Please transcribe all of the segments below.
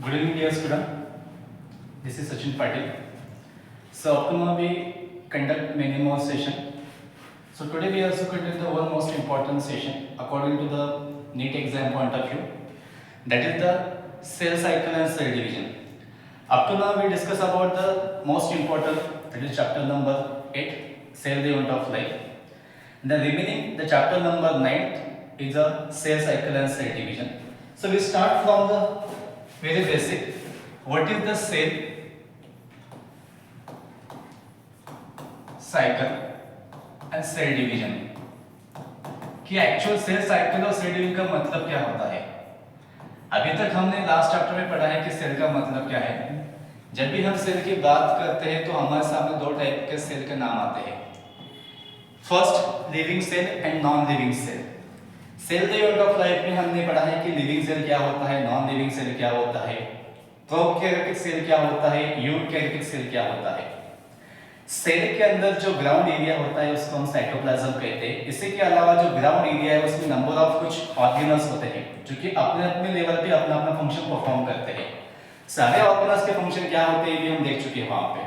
Good evening, dear student. This is Sachin Patil. So, up to now we conduct many more session. So today we also conduct the one most important session according to the NEET exam point of view. That is the cell cycle and cell division. Up to now we discuss about the most important, that is chapter number 8, cell the unit of life. The remaining, the chapter number 9 is a cell cycle and cell division. So we start from the very basic. What is the cell cycle and cell division? कि actual sale cycle और cell division का मतलब क्या होता है? अभी तक हमने लास्ट चैप्टर में पढ़ा है कि सेल का मतलब क्या है. जब भी हम सेल की बात करते हैं तो हमारे सामने दो टाइप के सेल के नाम आते हैं. First living cell and non living cell. Cell the unit of life में हमने पढ़ा है कि लिविंग सेल क्या होता है, नॉन लिविंग सेल क्या होता है, प्रोकैरियोटिक सेल क्या होता है, यूकैरियोटिक सेल क्या होता है. सेल के अंदर जो ग्राउंड एरिया होता है उसको हम साइटोप्लाज्म कहते हैं. इसी के अलावा जो ग्राउंड एरिया है उसमें नंबर ऑफ कुछ ऑर्गेनल्स होते हैं जो कि अपने अपने लेवल पे अपना अपना फंक्शन परफॉर्म करते हैं. सारे ऑर्गेनल्स के फंक्शन क्या होते हैं ये हम देख चुके हैं वहां पे.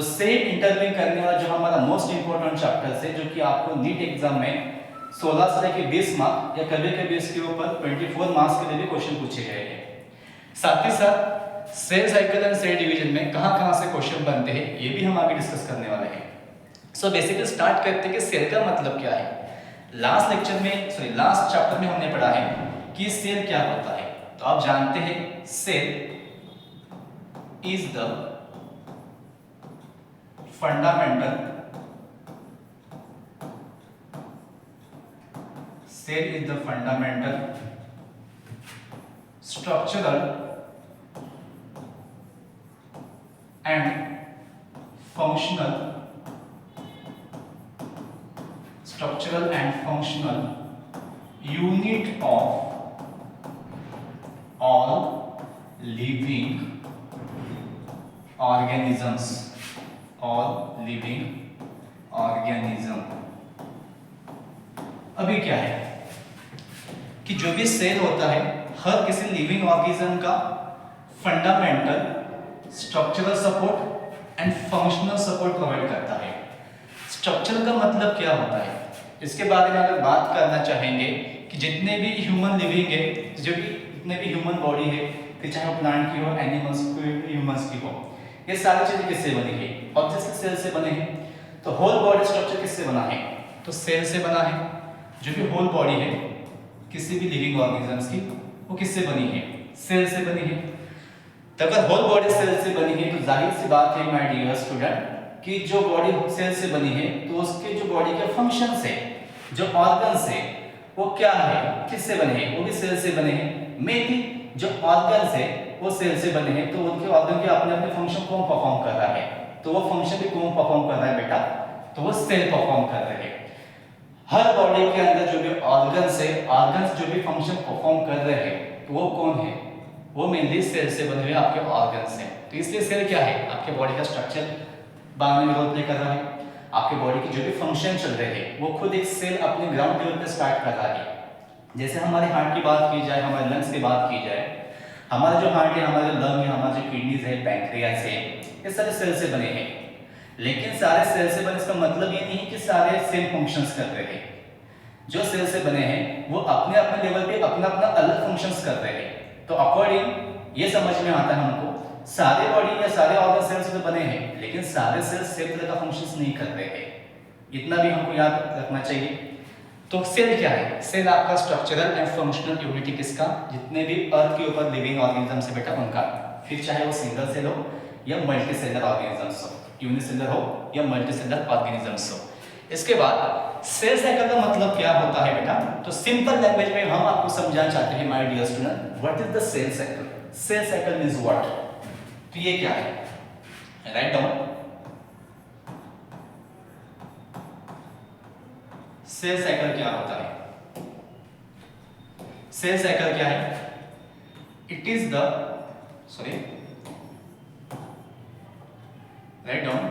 उससे इंटरलिंक करने वाला जो हमारा मोस्ट इंपोर्टेंट चैप्टर है जो कि आपको नीट एग्जाम में 16 से लेकर 20 मार्क या कभी कभी इसके ऊपर 24 मार्क्स के लिए भी क्वेश्चन पूछे गए हैं. साथ ही साथ cell cycle and cell division में कहां से क्वेश्चन बनते हैं ये भी हम आगे डिस्कस करने वाले हैं. सो बेसिकली स्टार्ट करते हैं कि सेल का मतलब क्या है. लास्ट चैप्टर में हमने पढ़ा है कि सेल क्या होता है. तो आप जानते हैं cell is the fundamental structural and functional unit of all living organisms. अभी क्या है कि जो भी सेल होता है हर किसी लिविंग ऑर्गेनिज्म का fundamental, structural support and functional support provide करता है. स्ट्रक्चरल का मतलब क्या होता है इसके बारे में अगर बात करना चाहेंगे कि जितने भी ह्यूमन लिविंग है, जितने भी ह्यूमन बॉडी है, कि चाहे वो प्लांट की हो, एनिमल्स की, ह्यूमंस की हो, ये सारी चीजें किससे बनी है? ऑब्जेक्ट सेल से बने हैं. तो होल बॉडी स्ट्रक्चर किससे बना है? तो सेल से बना है. जो भी होल बॉडी है किसी भी लिविंग ऑर्गेनिजम्स की वो किससे बनी है? सेल से बनी है. तो अगर होल बॉडी सेल से बनी है तो जाहिर सी बात है माय डियर स्टूडेंट कि जो बॉडी सेल से बनी है तो उसके जो बॉडी के फंक्शंस है, जो ऑर्गन्स है, वो क्या है, किससे बने हैं? वो भी सेल से बने हैं. मे बी जो ऑर्गन्स है वो सेल से बने हैं तो उनके ऑर्गन के अपने अपने फंक्शन कौन परफॉर्म कर रहा है? तो वो फंक्शन भी कौन परफॉर्म कर रहा है बेटा? तो वो सेल परफॉर्म कर रहे हैं. हर बॉडी के अंदर जो भी ऑर्गन्स है, ऑर्गन्स जो भी फंक्शन परफॉर्म कर रहे हैं तो वो कौन है? वो मेनली सेल से बने हुए आपके ऑर्गन्स हैं. तो इसलिए सेल क्या है? आपके बॉडी का स्ट्रक्चर बनाने में रोल प्ले कर रहा है. आपके बॉडी की जो भी फंक्शन चल रहे हैं वो खुद एक सेल अपने ग्राउंड लेवल पे स्टार्ट कर रहा है. जैसे हमारे हार्ट की बात की जाए, हमारे लंग्स की बात की जाए, हमारा जो हार्ट है, हमारे लंग है, हमारे जो किडनीज है, पैंक्रियास है, ये सारे सेल से बने हैं. लेकिन सारे सेल से बने इसका मतलब ये नहीं कि सारे सेल फंक्शंस कर रहे हैं. जो सेल से बने हैं वो अपने अपने लेवल पे अपना अपना अलग फंक्शंस कर रहे हैं. तो अकॉर्डिंग ये समझ में आता है हमको सारे बॉडी या सारे ऑर्गन सेल से बने हैं लेकिन सारे सेल सेम तरह का फंक्शंस नहीं कर रहे हैं. इतना भी हमको याद रखना चाहिए. तो सेल क्या है? सेल आपका स्ट्रक्चरल एंड फंक्शनल यूनिटी किसका? जितने भी अर्थ के ऊपर लिविंग ऑर्गेनिज्म से बेटा उनका. फिर चाहे वो सिंगल सेल हो या मल्टी सेलर ऑर्गेनिजम्स हो, यूनिसेलर हो या मल्टी सेलर ऑर्गेनिजम्स हो. इसके बाद सेल साइकिल का मतलब क्या होता है बेटा? तो सिंपल लैंग्वेज में हम आपको समझाना चाहते हैं my dear student, what is the cell cycle. Cell cycle means what? तो ये क्या है? Write down. सेल साइकिल क्या होता है? सेल साइकिल क्या है? It is the right down.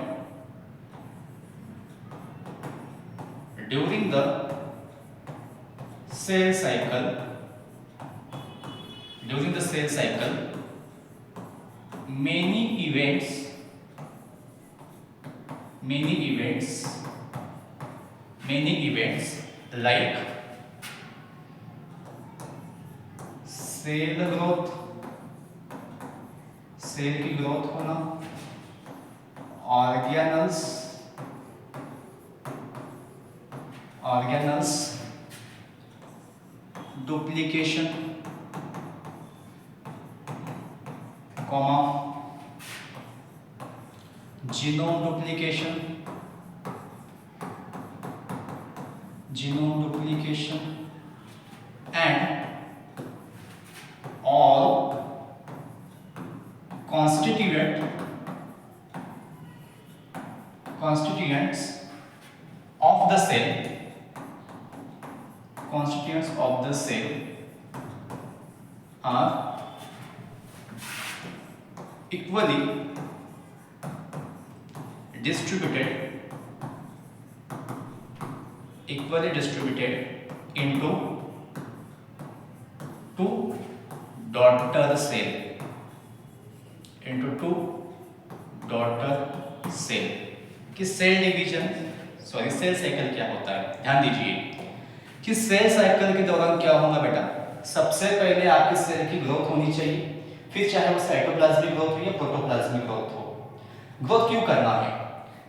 During the cell cycle, many events like cell growth, cell की ग्रोथ होना, organelles duplication, comma genome duplication and all constituents of the cell are equally distributed into two daughter cell, कि cell division cell cycle क्या होता है। ध्यान दीजिए कि cell cycle के दौरान क्या होगा बेटा, सबसे पहले आपकी सेल की ग्रोथ होनी चाहिए, फिर चाहे वो साइटोप्लाज्मिक ग्रोथ हो या प्रोटोप्लाज्मिक ग्रोथ हो। ग्रोथ क्यों करना है?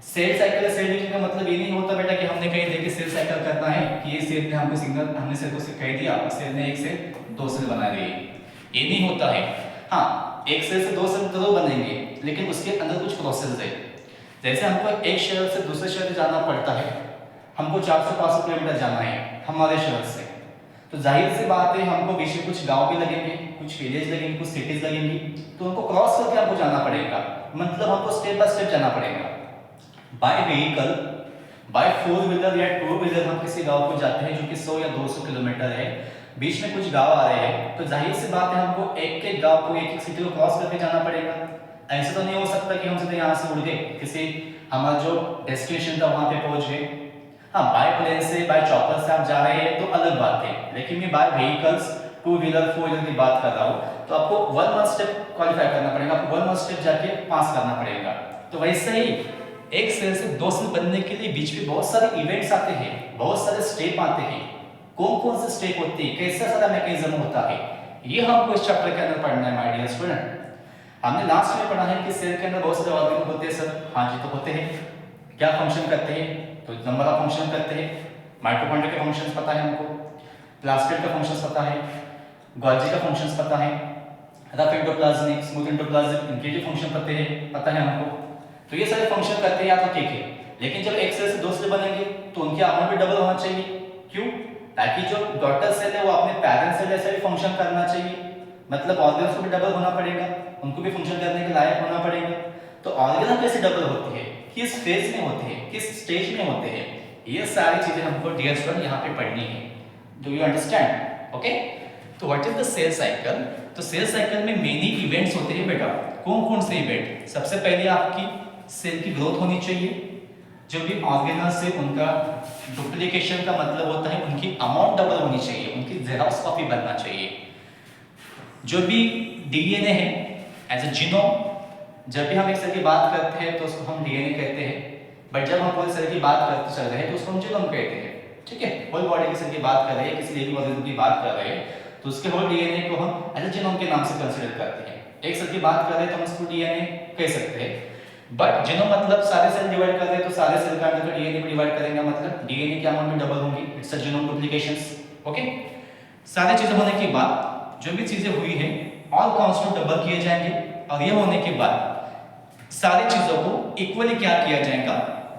सेल साइकिल सेल डिवीजन का मतलब ये नहीं होता बेटा कि हमने कहीं देखिए सेल साइकिल करना है कि ये सेल ने हमको सिग्नल, हमने सेल को कह दिया सेल ने एक से दो सेल बना दिए, ये नहीं होता है। हाँ, एक सेल से दो सेल जरूर बनेंगे, लेकिन उसके अंदर कुछ प्रोसेस है। जैसे हमको एक शहर से दूसरे शहर जाना पड़ता है, हमको 400-500 किलोमीटर जाना है हमारे शहर से, तो जाहिर सी बात है हमको बीच में कुछ गांव भी लगेंगे, कुछ विलेज लगेंगे, कुछ सिटीज लगेंगी, तो उनको क्रॉस करके हमको जाना पड़ेगा। मतलब हमको स्टेप बाय स्टेप जाना पड़ेगा। बाय व्हीकल, बाय 4 व्हीलर या 2 व्हीलर हम किसी गांव को जाते हैं जो कि 100 या 200 किलोमीटर है, बीच में कुछ गांव आ रहे हैं, तो जाहिर सी बात है हमको एक एक गांव को, एक एक सिटी को क्रॉस करके जाना पड़ेगा। ऐसा तो नहीं हो सकता कि हम सीधे यहाँ से उड़ गए किसी हमारा जो डेस्टिनेशन था वहां पे पहुंच गए। हाँ, बाय प्लेन से, बाय चॉपर से आप जा रहे हैं तो अलग बात है, लेकिन मैं बाय व्हीकल्स 2 व्हीलर 4 व्हीलर की बात कर रहा हूँ, तो आपको 1 स्टेप क्वालिफाई करना पड़ेगा, आपको 1 स्टेप जाके पास करना पड़ेगा। तो वैसे ही एक सेल से दो सेल बनने के लिए बीच में बहुत सारे इवेंट्स आते हैं, बहुत सारे स्टेप आते हैं। कौन से स्टेप होते हैं, कैसा सारा मैकेनिज्म होता है, ये हमको इस चैप्टर के अंदर पढ़ना है माय डियर स्टूडेंट। हमने लास्ट में पढ़ा है कि सेल के अंदर बहुत सारे ऑर्गेन होते हैं सर। हाँ जी, तो होते हैं। क्या फंक्शन करते हैं? तो नंबर ऑफ फंक्शन करते हैं। माइटोकॉन्ड्रिया के फंक्शंस पता है हमको, प्लास्टिड का फंक्शंस पता है, गोल्जी का फंक्शंस पता है, रफ एंडोप्लाज्मिक, स्मूथ एंडोप्लाज्मिक, इनके जो फंक्शन पता है हमको। तो ये सारे फंक्शन करते हैं या तो ठीक है, लेकिन जब एक सेल से दो सेल बनेंगे तो उनके अमाउंट भी डबल होना चाहिए। क्यों? ताकि जो डॉटर सेल है वो अपने पेरेंट सेल जैसे भी फंक्शन करना चाहिए, मतलब ऑर्गन्स को भी डबल होना पड़ेगा, उनको भी फंक्शन करने के लायक होना पड़ेगा। तो ऑर्गन कैसे डबल होती है, किस फेज में होते हैं, किस स्टेज में होते हैं, ये सारी चीजें हमको डियर स्टूडेंट यहाँ पे पढ़नी है। Do you understand? ओके, तो what is the cell cycle? तो सेल साइकिल में मेनी इवेंट्स होते हैं बेटा। कौन से इवेंट? सबसे पहले आपकी सेल की ग्रोथ होनी चाहिए, जो भी ऑर्गेनल्स है उनका डुप्लीकेशन का मतलब होता है उनकी अमाउंट डबल होनी चाहिए, उनकी जेरॉक्स कॉपी बनना चाहिए। जो भी डीएनए है एज अ जीनोम, जब भी हम एक सेल की बात करते हैं तो उसको हम डीएनए कहते हैं, बट जब हम पूरे सेल की बात करते चल रहे हैं तो उसको हम जीनोम कहते हैं। ठीक है, होल बॉडी की सेल की बात कर रहे हैं, किसी लिविंग ऑर्गेनिज्म की बात कर रहे हैं, तो उसके होल डीएनए को हम एज अ जीनोम के नाम से कंसीडर करते हैं। एक सेल की बात कर रहे हैं तो हम उसको डीएनए कह सकते हैं, बट जीनोम मतलब सारे सेल डिवाइड कर रहे हैं तो सारे सेल का अंदर डीएनए को डिवाइड करेंगे, मतलब डीएनए की अमाउंट में डबल होंगी। It's a genome duplications. Okay, सारी चीजें होने के बाद जो भी चीजें हुई है ऑल कांस्टेंट डबल किए जाएंगे, और ये होने के बाद सारी चीजों को इक्वली क्या किया जाएगा,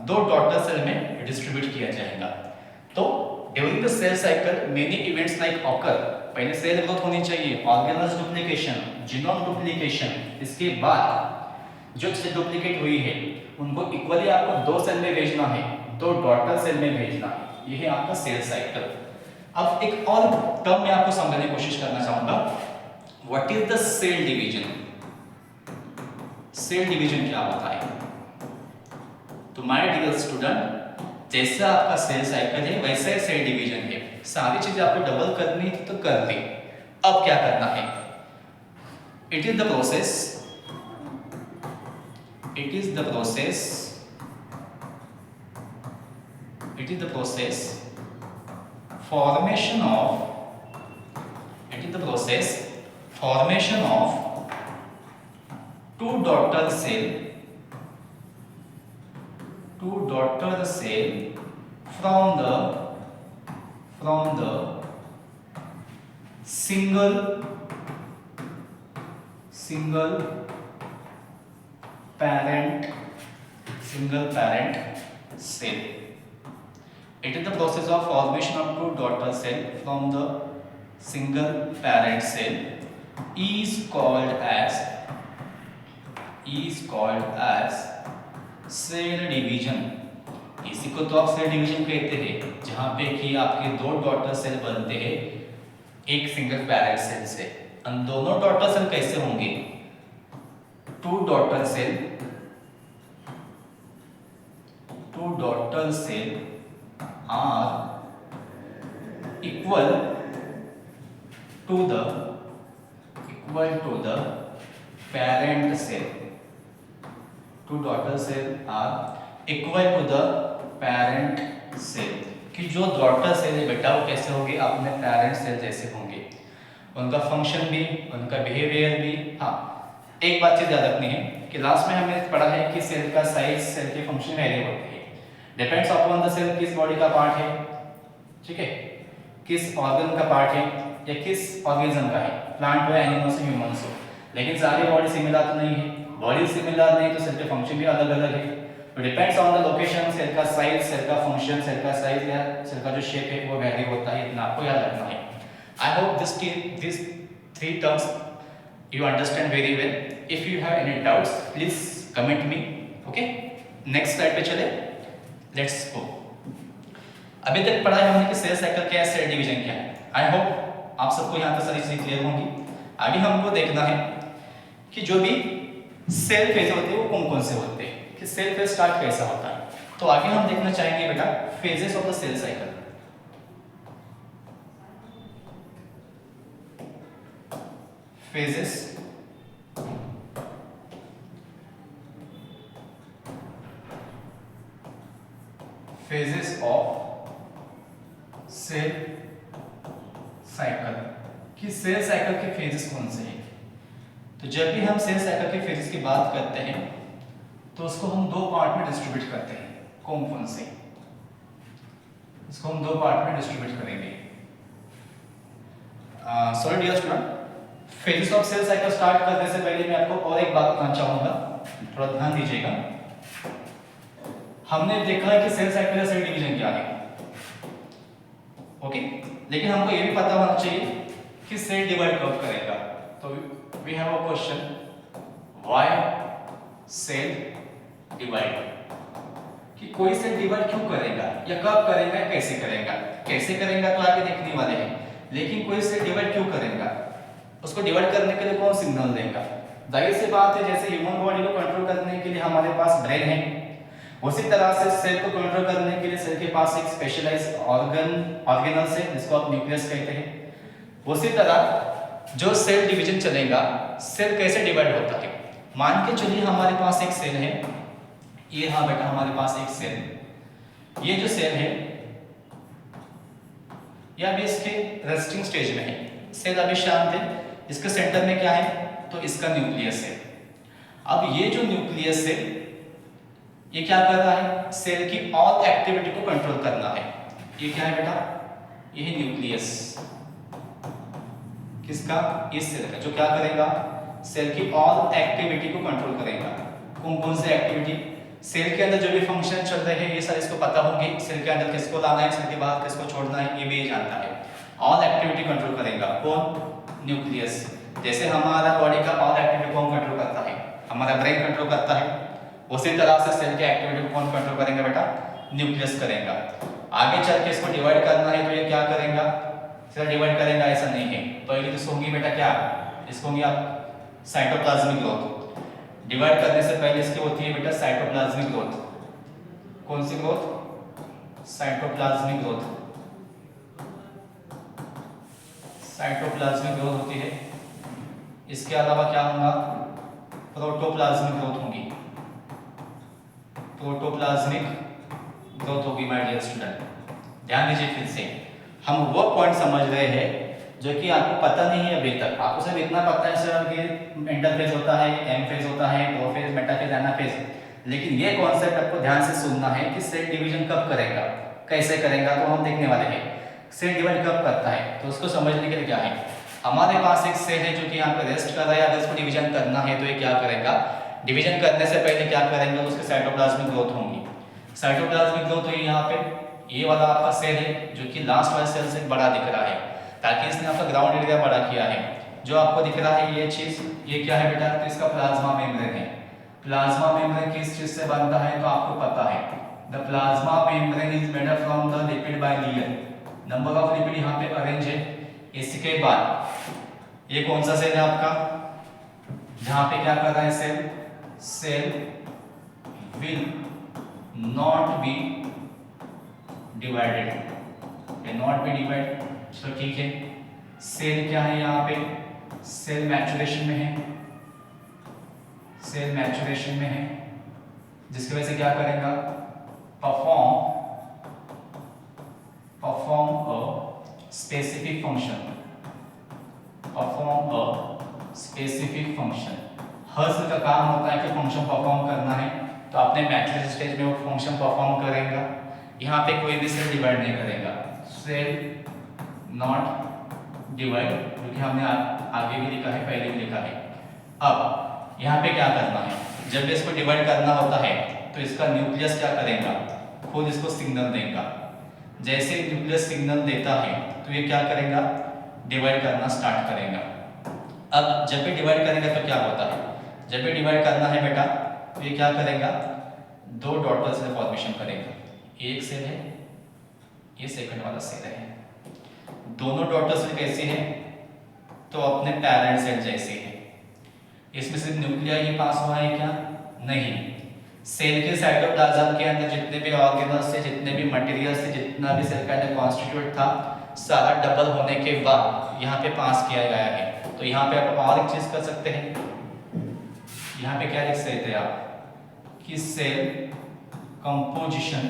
दो डॉटर सेल में डिस्ट्रीब्यूट किया जाएगा। तो during the cell cycle many events like occur, पहले सेल ग्रोथ होनी चाहिए, ऑर्गेनल्स डुप्लीकेशन, जीनोम डुप्लीकेशन, इसके बाद जो चीजें डुप्लीकेट हुई है उनको इक्वली आपको दो सेल में भेजना है, दो डॉटर सेल में भेजना है। यह है आपका सेल साइकिल। अब एक और टर्म मैं आपको समझाने की कोशिश करना चाहूंगा, what is the cell division. Cell division क्या होता है? तो माय डियर स्टूडेंट, जैसा आपका सेल साइकिल है वैसा ही सेल डिवीजन है। सारी चीजें आपको डबल करनी थी तो कर दी। अब क्या करना है? It is the process It is the process. It is the process formation of. It is the process formation of two daughter cell from the single parent cell. It is the process of formation of two daughter cell from the single parent cell is called as cell division. इसी को तो आप cell division कहते हैं, जहां पे कि आपके दो डॉटर सेल बनते हैं एक सिंगल पैरेंट सेल से. उन दोनों डॉटर सेल कैसे होंगे? Two daughter cell are equal to the parent cell. Two daughter cell are equal to the parent cell. कि जो डॉटर सेल है बेटा वो कैसे होंगे? अपने पेरेंट सेल जैसे होंगे. उनका फंक्शन भी, उनका बिहेवियर भी. हाँ, एक बात चीज याद रखनी है कि लास्ट में हमने पढ़ा है कि सेल का साइज, सेल के फंक्शन वेरी होते हैं. डिपेंड्स अपॉन द सेल किस बॉडी का पार्ट है, ठीक है, किस ऑर्गन का पार्ट है या किस ऑर्गेनिज्म का है, प्लांट हो, एनिमल्स हो, ह्यूमंस हो. लेकिन सारी बॉडी सिमिलर तो नहीं है. बॉडी सिमिलर नहीं तो सेल के फंक्शन भी अलग अलग है. तो depends on the location, cell का साइज, सेल का फंक्शन, सेल का साइज या सेल का जो शेप है वो वेरी होता है. इतना आपको याद रखना है. I hope this three terms you understand very well. If you have any doubts please comment me. Okay, next slide पे चले. Let's go. अभी तक पढ़ा है हमने कि सेल साइकिल क्या है, सेल डिवीजन क्या है. आई होप आप सबको यहाँ तक सारी चीजें क्लियर होंगी. आगे हमको देखना है कि जो भी सेल फेज होते हैं वो कौन कौन से होते हैं, कि सेल फेज स्टार्ट कैसा होता है. तो आगे हम देखना चाहेंगे बेटा phases of the cell cycle. Phases of cell cycle. कि सेल साइकिल के फेजेस कौन से हैं. तो जब भी हम सेल साइकिल के फेजेस की बात करते हैं तो उसको हम दो पार्ट में डिस्ट्रीब्यूट करते हैं. कौन कौन से? इसको हम दो पार्ट में डिस्ट्रीब्यूट करेंगे. Sorry dear student, phases of cell cycle start करने से पहले मैं आपको और एक बात बताना चाहूंगा, थोड़ा ध्यान दीजिएगा. हमने देखा है कि सेल साइकिल या सेल डिवीजन क्या है, ओके, लेकिन हमको ये भी पता होना चाहिए कि सेल डिवाइड कब करेगा. तो we have a question, why cell divide, कि कोई सेल डिवाइड क्यों करेगा या कब करेगा, कैसे करेगा. कैसे करेगा तो आगे देखने वाले हैं, लेकिन कोई सेल डिवाइड क्यों करेगा, उसको डिवाइड करने के लिए कौन सिग्नल देगा. जाहिर सी बात है, जैसे ह्यूमन बॉडी को कंट्रोल करने के लिए हमारे पास ब्रेन है, उसी तरह से सेल को कंट्रोल करने के लिए सेल के पास एक स्पेशलाइज्ड ऑर्गेनल्स है जिसको आप न्यूक्लियस कहते हैं. उसी तरह जो सेल डिवीजन चलेगा, सेल कैसे डिवाइड होता है. मान के चलिए हमारे पास एक सेल है, ये हाँ बेटा हमारे पास एक सेल, ये जो सेल है ये अभी इसके रेस्टिंग स्टेज में है. सेल अभी शांत है. इसके सेंटर में क्या है, तो इसका न्यूक्लियस है. अब ये जो न्यूक्लियस है ये क्या कर रहा है, सेल की ऑल एक्टिविटी को कंट्रोल करना है. ये क्या है बेटा, ये है न्यूक्लियस. किसका, इस सेल का, जो क्या करेगा, सेल की ऑल एक्टिविटी को कंट्रोल करेगा. कौन कौन से एक्टिविटी, सेल के अंदर जो भी फंक्शन चल रहे हैं ये सारे इसको पता होंगे. सेल के अंदर किसको लाना है, सेल के बाहर किसको छोड़ना है, ये भी जानता है. ऑल एक्टिविटी कंट्रोल करेगा कौन, न्यूक्लियस. जैसे हमारा बॉडी का ऑल एक्टिविटी कौन कंट्रोल करता है, हमारा ब्रेन कंट्रोल करता है. उसी तरह से सेल के एक्टिविटी को कौन कंट्रोल करेंगे बेटा, न्यूक्लियस करेगा. आगे चल के इसको डिवाइड करना है तो ये क्या करेगा, सेल डिवाइड करेगा, ऐसा नहीं है. पहले तो इसको होंगी बेटा क्या, इसको होंगी आप साइटोप्लाज्मिक ग्रोथ. डिवाइड करने से पहले इसकी होती है बेटा साइटोप्लाज्मिक ग्रोथ. कौन सी growth, cytoplasmic growth. Cytoplasmic growth होती है. इसके अलावा क्या होगा, प्रोटोप्लाज्मिक ग्रोथ होगी. प्रोटोप्लाज्मिक ग्रोथ होगी माय डियर स्टूडेंट। ध्यान दीजिए फिर से, हम वो पॉइंट समझ रहे हैं जो कि आपको पता नहीं है अभी तक। आपको सिर्फ इतना पता है सर कि इंटरफेज होता है, एम फेज होता है, प्रोफेज, मेटाफेज, एनाफेज, लेकिन ये कॉन्सेप्ट आपको ध्यान से सुनना है कि सेल डिवीजन कब करेगा, कैसे करेगा, तो हम देखने वाले हैं। सेल डिवाइड कब करता है तो उसको समझने के लिए क्या है, हमारे पास एक सेल है जो कि यहाँ पे रेस्ट कर रहा है। अगर इसको डिवीजन करना है तो ये क्या करेगा, डिवीजन करने से पहले क्या करेंगे, उसके साइटोप्लाज्मिक ग्रोथ होंगी। साइटोप्लाज्मिक ग्रोथ हुई यहाँ पे, ये वाला आपका सेल है जो कि लास्ट वाले सेल से बड़ा दिख रहा है, ताकि इसने आपका ग्राउंड एरिया बड़ा किया है। जो आपको दिख रहा है ये चीज, ये क्या है बेटा, तो इसका प्लाज्मा मेम्ब्रेन है। प्लाज्मा मेम्ब्रेन किस चीज से बनता है तो आपको पता है, the plasma membrane is made up from the lipid bilayer. Number of lipid यहाँ पे अरेंज है। इसके बाद ये कौन सा सेल है आपका, जहां पे क्या कर रहा है cell, cell will not be divided, can not be divide. चलो ठीक है, सेल क्या है यहाँ पे, सेल मैचुरेशन में है, सेल मैचुरेशन में है, जिसकी वजह से क्या करेगा, perform a specific function, perform a specific function. हर सेल का काम होता है कि फंक्शन परफॉर्म करना है, तो अपने मैचुरेशन स्टेज में वो फंक्शन परफॉर्म करेगा। यहाँ पे कोई भी सेल डिवाइड नहीं करेगा, सेल नॉट डिवाइड, क्योंकि हमने आगे भी लिखा है, पहले भी लिखा है। अब यहाँ पे क्या करना है, जब इसको डिवाइड करना होता है तो इसका न्यूक्लियस क्या करेगा, खुद इसको सिग्नल देगा। जैसे न्यूक्लियस सिग्नल देता है तो ये क्या करेगा, डिवाइड करना स्टार्ट करेगा। अब जब भी डिवाइड करेगा तो क्या होता है, जब भी डिवाइड करना है बेटा तो ये क्या करेगा, दो डॉटर सेल फॉर्मेशन करेगा। एक सेल है, ये सेकंड वाला सेल है, दोनों डॉटर सेल कैसी है, तो अपने पैरेंट सेल जैसी है। इसमें सिर्फ न्यूक्लिया ही पास हुआ है क्या, नहीं, सेल के साइटोप्लाज्म के अंदर जितने भी ऑर्गेनल्स थे, जितने भी मटेरियल्स थे, जितना भी सेल का अंदर कॉन्स्टिट्यूट था, सारा डबल होने के बाद यहाँ पे पास किया गया है। तो यहाँ पे आप और एक चीज कर सकते हैं, यहाँ पे क्या लिख सकते हैं आप कि cell composition,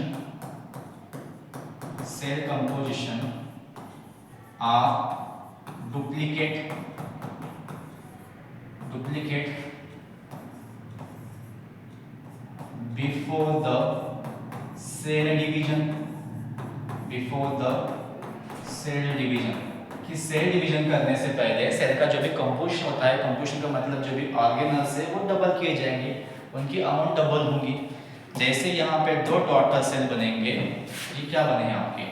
cell composition are duplicate before the cell division, before the cell division, कि सेल डिवीजन करने से पहले सेल का जो भी कंपोजिशन होता है, कंपोजिशन का मतलब जो भी ऑर्गेनल्स है वो डबल किए जाएंगे, उनकी अमाउंट डबल होंगी। जैसे यहाँ पे दो डॉटर सेल बनेंगे, ये क्या बने हैं आपके,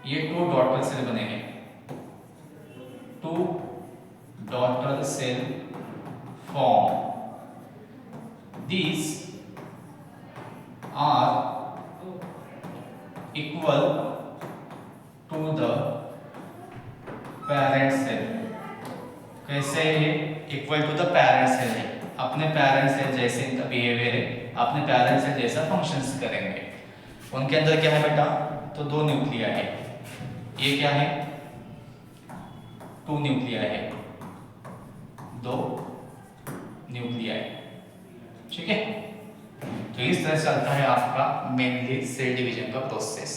ये टू डॉटर सेल बनेंगे, two daughter cell form, these are equal to the parent cell। कैसे ये equal to the parent cell है, अपने पेरेंट सेल जैसे इनका बिहेवियर है, अपने पेरेंट सेल जैसा फंक्शंस करेंगे। उनके अंदर क्या है बेटा, तो दो न्यूक्लिया है, ये क्या है, टू न्यूक्लिया है, दो न्यूक्लिया है, ठीक है। तो इस तरह चलता है आपका मेनली सेल डिवीजन का प्रोसेस,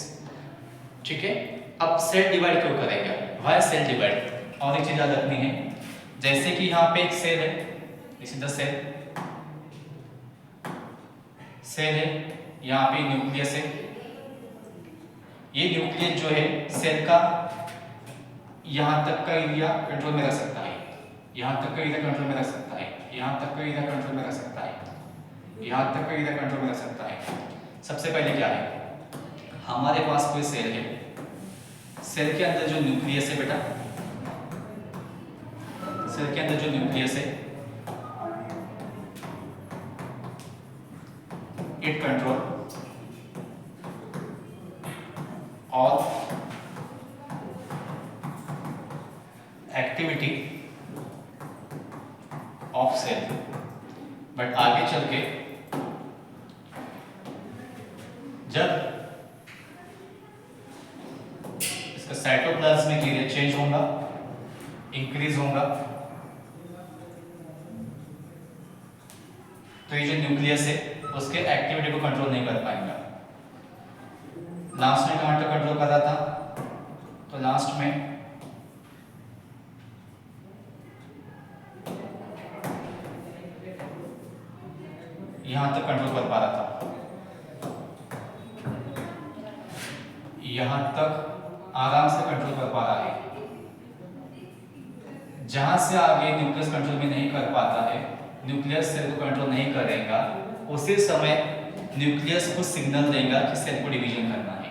ठीक है। अब सेल डिवाइड क्यों करेंगे, वाई सेल डिवाइड, और एक चीज याद रखनी है, जैसे कि यहाँ पे एक सेल है, दिस इज द सेल है, यहाँ पे न्यूक्लियस है। ये न्यूक्लियस जो है सेल का यहाँ तक का एरिया कंट्रोल में रख सकता है, यहाँ तक का एरिया कंट्रोल में रख सकता है, यहाँ तक का एरिया कंट्रोल में रख सकता है, यहाँ तक का एरिया कंट्रोल में रख सकता है। सबसे पहले क्या है, हमारे पास कोई सेल है, सेल के अंदर जो न्यूक्लियस है बेटा, सेल के अंदर जो न्यूक्लियस है, इट कंट्रोल और एक्टिविटी ऑफ सेल। बट आगे चल के जब इसका साइटोप्लाज्मिक एरिया चेंज होगा, इंक्रीज होगा, तो ये जो न्यूक्लियस है उसके एक्टिविटी को कंट्रोल नहीं कर पाएंगे। लास्ट में कहाँ तक कंट्रोल कर रहा था? तो लास्ट में यहां तक कंट्रोल कर पा रहा था, यहां तक आराम से कंट्रोल कर पा रहा है। जहां से आगे न्यूक्लियस कंट्रोल में नहीं कर पाता है, न्यूक्लियस सेल को कंट्रोल नहीं करेगा, उसी समय न्यूक्लियस को सिग्नल देगा कि सेल को डिवीजन करना है।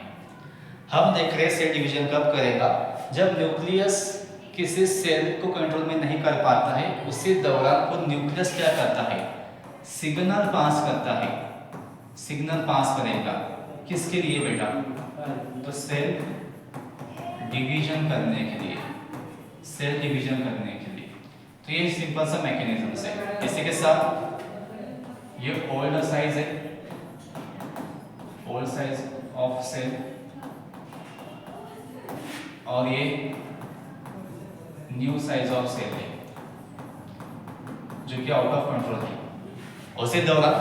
हम देख रहे हैं सेल डिवीजन कब करेगा? जब न्यूक्लियस किसी सेल को कंट्रोल में नहीं कर पाता है, उसी दौरान वो न्यूक्लियस क्या करता है? सिग्नल पास करता है। सिग्नल पास करेगा किसके लिए बेटा? तो सेल डिवीजन करने के लिए, सेल डिवीजन करने के लिए। तो ये सिंपल सा मैकेनिज्म है। इसी के साथ ये ओल्ड साइज है, ओल्ड साइज ऑफ सेल, और ये न्यू साइज ऑफ सेल है जो कि आउट ऑफ कंट्रोल है। उसी दौरान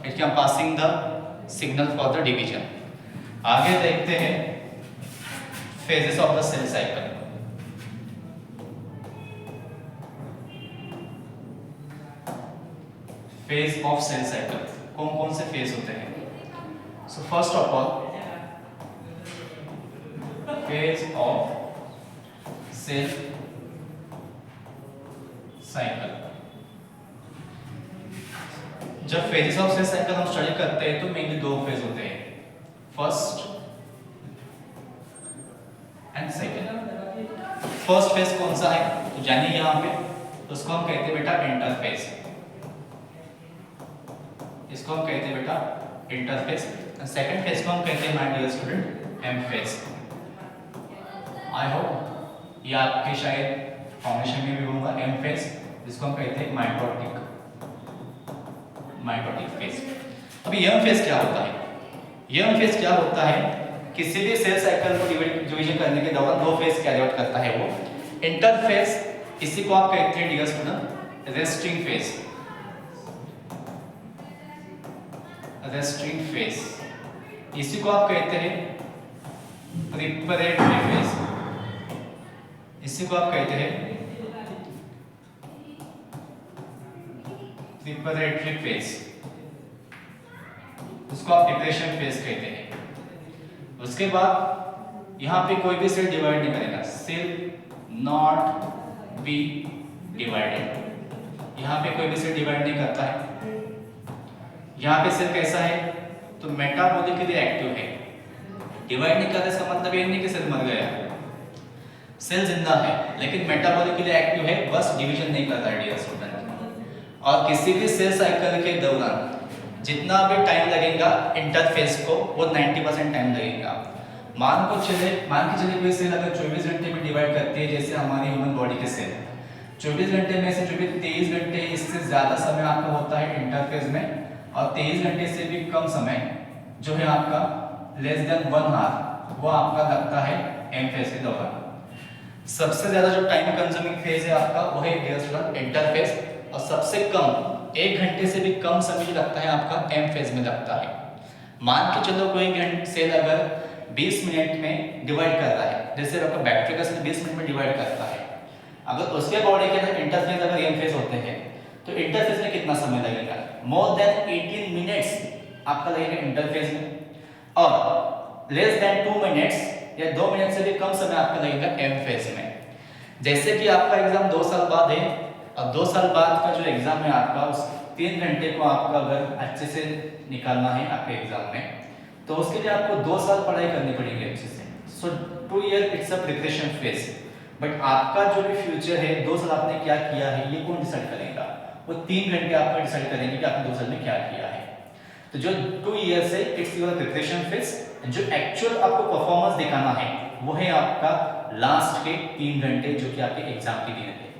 it can passing the signal for the division. आगे देखते हैं phases of the cell cycle. Phase of cell cycle, कौन कौन से फेज होते हैं? So first of all phase of cell cycle. जब फेजेस ऑफ सेल साइकिल हम स्टडी करते हैं तो मेनली दो फेज होते हैं, first and second. First phase कौन सा है तो जानिए यहाँ पे, उसको हम कहते हैं बेटा इंटरफेज। इसको हम कहते हैं बेटा इंटरफेज। सेकेंड फेज को हम कहते हैं my dear student M phase. I hope ये आपके शायद फाउंडेशन में भी होगा एम फेज, जिसको हम कहते हैं माइटोटिक फेज। अभी एम फेज क्या होता है? एम फेज क्या होता है? किसी भी सेल साइकिल को डिवीजन करने के दौरान दो फेज कैरी आउट करता है वो। इंटरफेज, इसी को आप कहते हैं dear student resting phase. Resting phase, इसी को आप कहते हैं प्रिपरेटरी फेज। इसी को आप कहते हैं प्रिपरेटरी फेज, उसको आप प्रिपरेशन फेज कहते हैं। उसके बाद यहाँ पे कोई भी सेल डिवाइड नहीं करेगा, सेल नॉट बी डिवाइडेड। यहाँ पे कोई भी सेल डिवाइड नहीं करता है। यहाँ पे सेल कैसा है? तो मेटाबॉलिकली एक्टिव है। डिवाइड नहीं करता इसका मतलब ये नहीं कि सेल मर गया, सेल जिंदा है लेकिन मेटाबॉलिकली एक्टिव है, बस डिवीजन नहीं कर रहा है डियर स्टूडेंट। और किसी भी सेल साइकिल के दौरान जितना भी टाइम लगेगा इंटरफेज को, वो 90% टाइम लगेगा। मान के चलिए कोई सेल अगर 24 घंटे में डिवाइड करती है, जैसे हमारी ह्यूमन बॉडी के सेल 24 घंटे में से 23 घंटे, इससे ज़्यादा समय आपका होता है इंटरफेज में, और 23 घंटे से भी कम समय जो है आपका लेस देन 1 आवर, वो आपका लगता है एम फेज के दौरान। सबसे ज़्यादा जो टाइम कंज्यूमिंग फेज है आपका वो है इंटरफेज, और सबसे कम 1 घंटे से भी कम समय लगता है आपका एम फेज में लगता है। मान के चलो कोई सेल अगर 20 मिनट में डिवाइड कर रहा है, जैसे आपका बैक्टीरिया का सेल 20 मिनट में डिवाइड करता है, अगर उसके बॉडी के अंदर इंटरफेज अगर एम फेज होते हैं तो इंटरफेज में कितना समय लगेगा? मोर देन 18 मिनट्स आपका लगेगा इंटरफेज में, और लेस देन 2 मिनट्स या 2 मिनट से भी कम समय आपका लगेगा एम फेज में। जैसे कि आपका एग्जाम 2 साल बाद है, अब 2 साल बाद का जो एग्जाम है आपका, उस 3 घंटे को आपका अगर अच्छे से निकालना है आपके एग्जाम में, तो उसके लिए आपको 2 साल पढ़ाई करनी पड़ेगी अच्छे से। सो 2 year it's a preparation phase. But आपका जो भी फ्यूचर है, 2 साल आपने क्या किया है, ये कौन डिसाइड करेगा? वो 3 घंटे आपका डिसाइड करेंगे कि आपने 2 साल में क्या किया है। तो जो 2 ईयर्स है इट्स योर प्रिपरेशन फेज। जो एक्चुअल आपको परफॉर्मेंस दिखाना है वो है आपका लास्ट के 3 घंटे जो कि आपके एग्जाम के दिन है।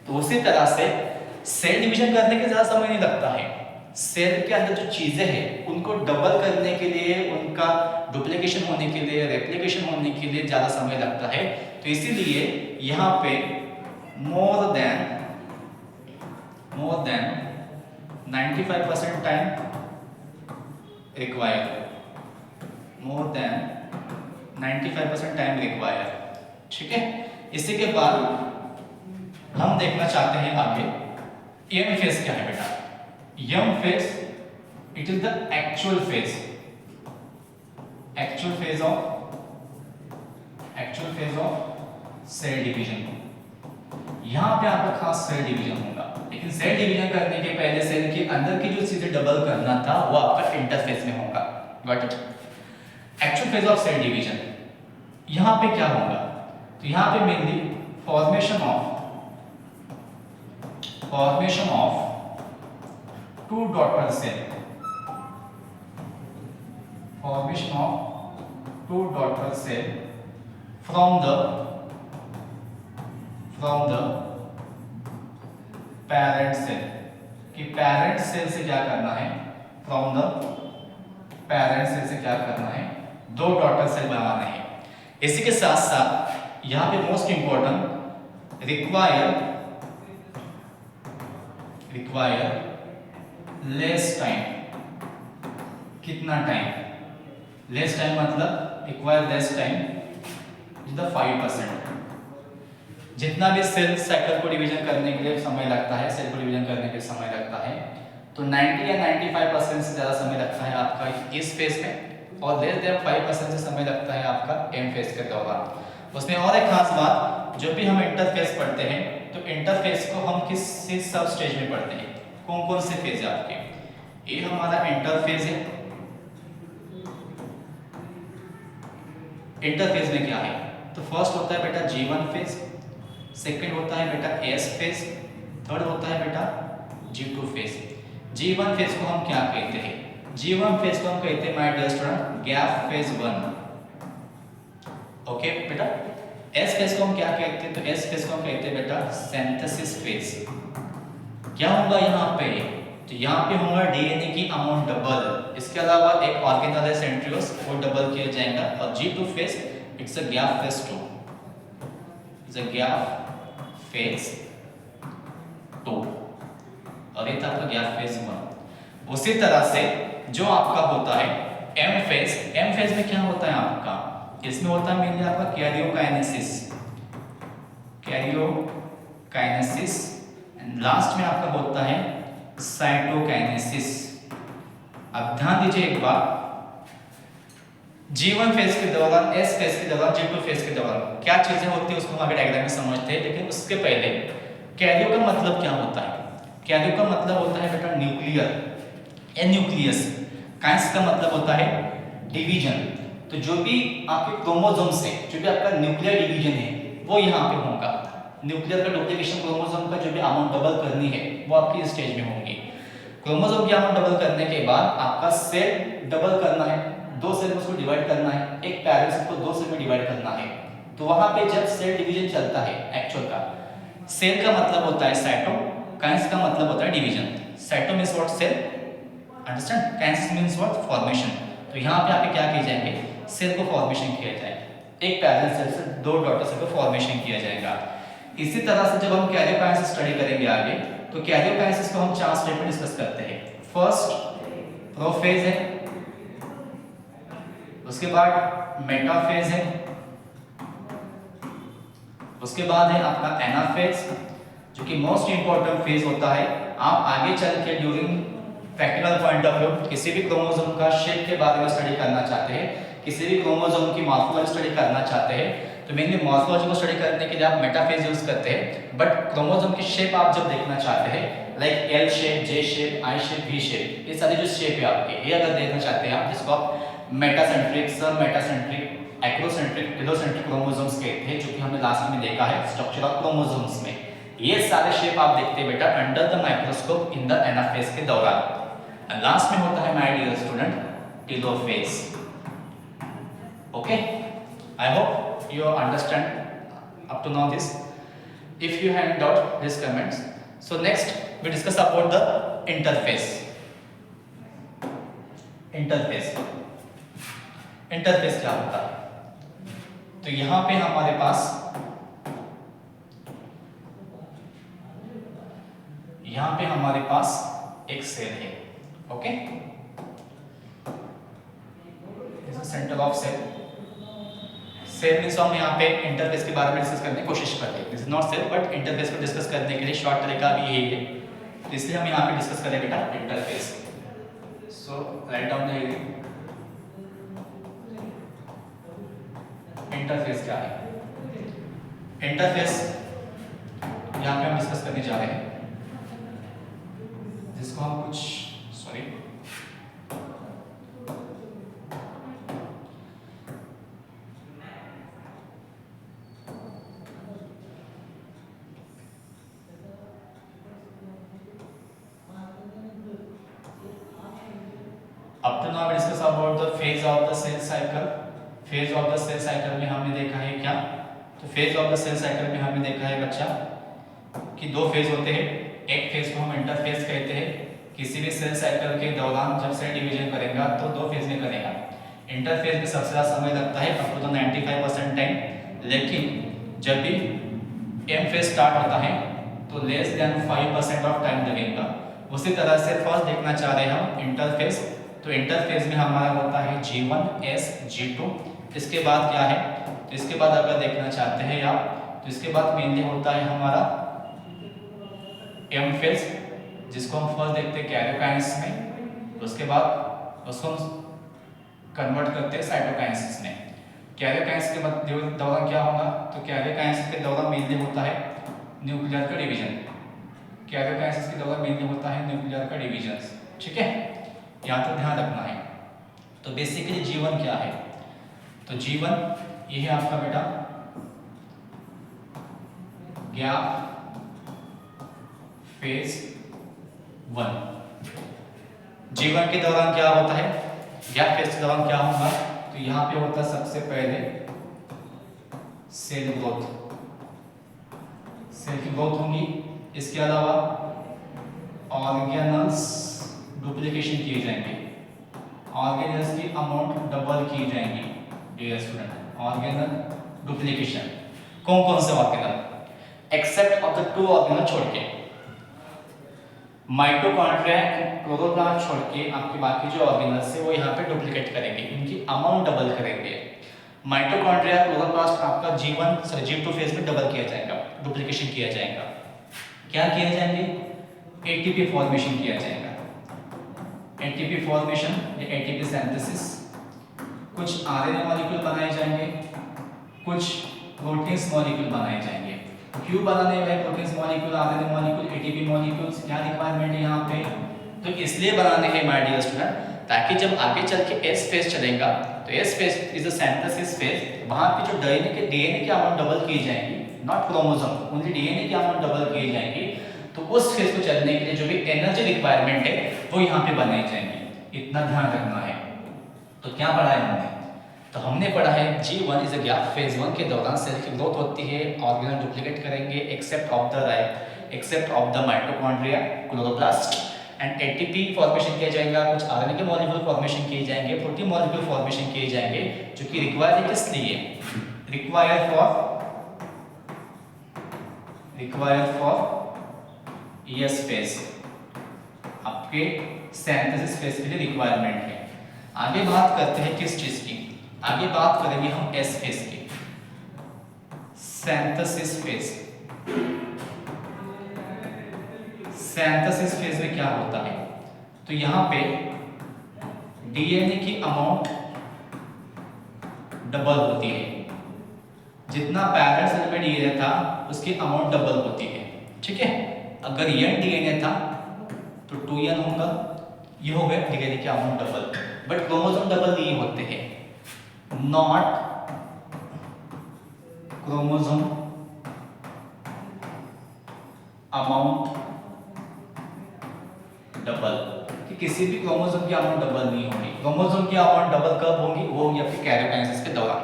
तो उसी तरह से सेल डिवीजन करने के ज़्यादा समय नहीं लगता है। सेल के अंदर जो चीज़ें हैं उनको डबल करने के लिए, उनका डुप्लीकेशन होने के लिए, रेप्लिकेशन होने के लिए ज़्यादा समय लगता है। तो इसीलिए यहाँ पे more than 95% time require more than 95% time require. ठीक है, इसी के बाद हम देखना चाहते हैं आगे एम फेज क्या है बेटा। M phase it is the actual phase of cell division. यहां पे आपका खास सेल डिवीजन होगा, लेकिन सेल डिवीजन करने के पहले सेल के अंदर की जो चीजें डबल करना था वो आपका इंटरफेस में होगा। Got it. Actual phase of cell division यहां पे क्या होगा, तो यहां पे mainly formation of two daughter cell, from the parent cell। कि parent cell से क्या करना है, from the parent cell से क्या करना है, दो डॉटर सेल बनाने हैं। इसी के साथ साथ यहां पे most important require less time. कितना टाइम? लेस टाइम मतलब require less time is the 5%। जितना भी सेल साइकिल को डिवीजन करने के लिए समय लगता है, सेल को डिवीजन करने के लिए समय लगता है, तो 90 या 95% से ज़्यादा समय लगता है आपका इस फेज में, और लेस देन 5% से समय लगता है आपका एम फेज के दौरान। उसमें और एक खास बात, जो भी हम इंटरफेस पढ़ते हैं तो इंटरफेस को हम किस सब स्टेज में पढ़ते हैं, कौन कौन से फेज है आपके। ये हमारा इंटरफेज है। इंटरफेज में क्या है, तो फर्स्ट होता है बेटा G1 फेज, सेकंड होता है बेटा S फेज, थर्ड होता है बेटा G2 फेज। G1 फेज को हम क्या कहते हैं, G1 फेज को हम कहते हैं my dear student gap phase 1। Okay बेटा। S फेज को हम क्या कहते हैं, तो S फेज को हम कहते हैं बेटा सिंथेसिस फेज। क्या होगा यहाँ पे, तो यहाँ पे होगा डीएनए की अमाउंट डबल, इसके अलावा एक ऑर्गेनल है सेंट्रियोस वो डबल किया जाएगा। और G2 phase it's a gap phase 2, it's a gap phase 2, और ये था आपका गैप फेज 1। उसी तरह से जो आपका होता है एम फेज में क्या होता है आपका, इसमें होता है मेनली आपका कैरियोकाइनेसिस एंड लास्ट में आपका होता है साइटोकाइनेसिस। अब ध्यान दीजिए एक बार, G1 फेज के दौरान, S फेज के दौरान, G2 फेज के दौरान क्या चीजें होती है उसको हम आगे डायग्राम में समझते हैं, लेकिन उसके पहले कैरियो का मतलब क्या होता है। कैरियो का मतलब होता है बेटा न्यूक्लियर या न्यूक्लियस। काइंस का मतलब होता है डिवीजन। तो जो भी आपके क्रोमोसोम से जो भी आपका न्यूक्लियर डिवीजन है वो यहाँ पे होगा। न्यूक्लियर का डुप्लीकेशन क्रोमोसोम का जो भी अमाउंट डबल करनी है वो आपकी इस स्टेज में होंगी। क्रोमोसोम की अमाउंट डबल करने के बाद आपका सेल डबल करना है, दो सेल में उसको डिवाइड करना है, एक पैरेंट सेल को दो सेल में डिवाइड करना है। तो वहां पे जब सेल डिवीजन चलता है एक्चुअल का, सेल का मतलब होता है साइटो, काइंस का मतलब होता है division. Cyto means what, cell, understand, kinesis means what, formation. तो यहाँ पे आपके क्या किए जाएंगे, सेल को फॉर्मेशन किया जाएगा, एक पैरेंट सेल से दो डॉटर सेल को फॉर्मेशन किया जाएगा। इसी तरह से जब हम कैरियोकाइनेसिस स्टडी करेंगे आगे, तो कैरियोकाइनेसिस को हम 4 स्टेप में डिस्कस करते हैं। फर्स्ट प्रोफेज है, उसके बाद मेटाफेज है, उसके बाद है आपका एनाफेज, जो कि मोस्ट इंपॉर्टेंट फेज होता है। आप आगे चल के during practical point of view किसी भी क्रोमोसोम का शेप के बारे में स्टडी करना चाहते हैं, किसी भी क्रोमोसोम की मॉर्फोलॉजी स्टडी करना चाहते हैं, तो मेनली मॉर्फोलॉजी को स्टडी करने के लिए आप मेटाफेज यूज करते हैं। बट क्रोमोसोम की शेप आप जब देखना चाहते हैं, like L shape, J shape, I shape, V shape, ये सारे जो शेप है आपके, ये अगर देखना चाहते हैं आप, जिसको आप मेटासेंट्रिक, सब मेटासेंट्रिक, एक्रोसेंट्रिक, टेलोसेंट्रिक क्रोमोसोम्स कहते हैं, जो कि हमने लास्ट में देखा है स्ट्रक्चर ऑफ क्रोमोसोम्स में। ये सारे शेप आप देखते हैं बेटा under the microscope in the anaphase के दौरान। लास्ट में होता है my dear student telophase. Okay, I hope you understand up to now this. If you have doubt, please comments. So next we discuss about the interface. Interface क्या होता है, तो यहां पे हमारे पास एक सेल है। Okay, centre of cell. Cell means हम यहाँ पे इंटरफेस के बारे में डिस्कस करने की कोशिश करते हैं। This is not cell but interphase को डिस्कस करने के लिए शॉर्ट तरीका भी यही है, तो इसलिए हम यहाँ पे डिस्कस करें बेटा interface. So write down the heading. Interface क्या है? इंटरफेस यहाँ पे हम डिस्कस करने जा रहे हैं, जिसको हम कुछ सॉरी अब तो now discuss about the phase of the cell cycle. Phase of the cell cycle में हमने देखा है क्या? तो phase of the cell cycle में हमने देखा है बच्चा कि दो फेज होते हैं। एक फेज को हम इंटरफेस कहते हैं। किसी भी सेल साइकिल के दौरान जब सेल डिवीजन करेगा तो दो फेज में करेगा। इंटरफेस में सबसे ज़्यादा समय लगता है अप टू 95% टाइम, लेकिन जब भी एम फेज स्टार्ट होता है तो लेस देन 5% ऑफ टाइम लगेगा। उसी तरह से फर्स्ट देखना चाह रहे हैं हम इंटरफेस। तो इंटरफेस में हमारा होता है G1 S G2। इसके बाद क्या है? तो इसके बाद अगर देखना चाहते हैं आप तो इसके बाद मेनली होता है हमारा एम फेज, जिसको हम फर्स्ट देखते हैं कैरियोकाइनेसिस में। उसके बाद उसको हम कन्वर्ट करते हैं साइटोकाइनेसिस में। कैरियोकाइनेसिस के दौरान क्या होगा? तो कैरियोकाइनेसिस के दौरान मेनली होता है न्यूक्लियर का डिवीजन। कैरियोकाइनेसिस के दौरान मेनली होता है न्यूक्लियर का डिवीजन। ठीक है, यहाँ तो ध्यान रखना है। तो बेसिकली G1 क्या है? तो G1 ये है आपका बेटा गैप फेज 1। G1 के दौरान क्या होता है? गैप फेज के दौरान क्या होगा? तो यहाँ पे होता है सबसे पहले सेल ग्रोथ। सेल की ग्रोथ होगी। इसके अलावा ऑर्गेनल्स डुप्लीकेशन किए जाएंगे। ऑर्गेनल्स की अमाउंट डबल की जाएंगी। डियर स्टूडेंट, ऑर्गेनल डुप्लीकेशन कौन कौन से organelle? Except of the two organelle छोड़ के, माइटोकॉन्ड्रिया एंड क्लोरोप्लास्ट छोड़ के आपके बाकी जो ऑर्गेनल्स है वो यहाँ पे डुप्लीकेट करेंगे, इनकी अमाउंट डबल करेंगे। माइटोकॉन्ड्रिया क्लोरोप्लास्ट आपका G2 फेज में डबल किया जाएगा, डुप्लीकेशन किया जाएगा। क्या किया जाएंगे? एटीपी फॉर्मेशन किया जाएगा। एटीपी फॉर्मेशन या एटीपी सिंथेसिस। कुछ आरएनए मॉलिक्यूल बनाए जाएंगे, कुछ प्रोटीन्स मॉलिक्यूल बनाए जाएंगे। क्यों बनाने वाले proteins molecule, RNA molecule, ATP molecules? क्या रिक्वायरमेंट है यहाँ पे? तो इसलिए बनाने हैं माय डियर स्टूडेंट, ताकि जब आगे चल के एस फेज चलेगा तो S phase is a synthesis phase. वहां पे जो डीएनए की अमाउंट डबल की जाएंगी, नॉट क्रोमोसोम, ओनली डीएनए की अमाउंट डबल की जाएंगी। तो उस फेज को चलने के लिए जो भी एनर्जी रिक्वायरमेंट है वो यहाँ पे बनाई जाएंगी। इतना ध्यान रखना है। तो क्या पढ़ा है हमने? तो हमने पढ़ा है G1 is a gap phase 1 के दौरान सेल की ग्रोथ होती है, ऑर्गेनल डुप्लीकेट करेंगे except of the mitochondria chloroplast and ATP formation किया जाएगा। कुछ आरएनए के मॉलिक्यूल फॉर्मेशन किए जाएंगे, प्रोटीन मॉलिक्यूल फॉर्मेशन किए जाएंगे, जो कि रिक्वायर है किस लिए? रिक्वायर फॉर एस फेज, आपके सिंथेसिस फेज के लिए रिक्वायरमेंट है। आगे बात करते हैं किस चीज की? आगे बात करेंगे हम एस फेज की, सिंथेसिस फेज। सिंथेसिस फेज में क्या होता है? तो यहां पे डीएनए की अमाउंट डबल होती है। जितना पैरेंट सेल में डीएनए था उसकी अमाउंट डबल होती है। ठीक है, अगर n डीएनए था तो 2n होगा, ये हो गया डीएनए की amount double. But chromosome double नहीं होते हैं, नॉट क्रोमोसोम अमाउंट डबल, कि किसी भी क्रोमोसोम की अमाउंट डबल नहीं होगी। क्रोमोसोम की अमाउंट डबल कब होगी? वो होगी आपकी कैरियोकाइनेसिस के दौरान।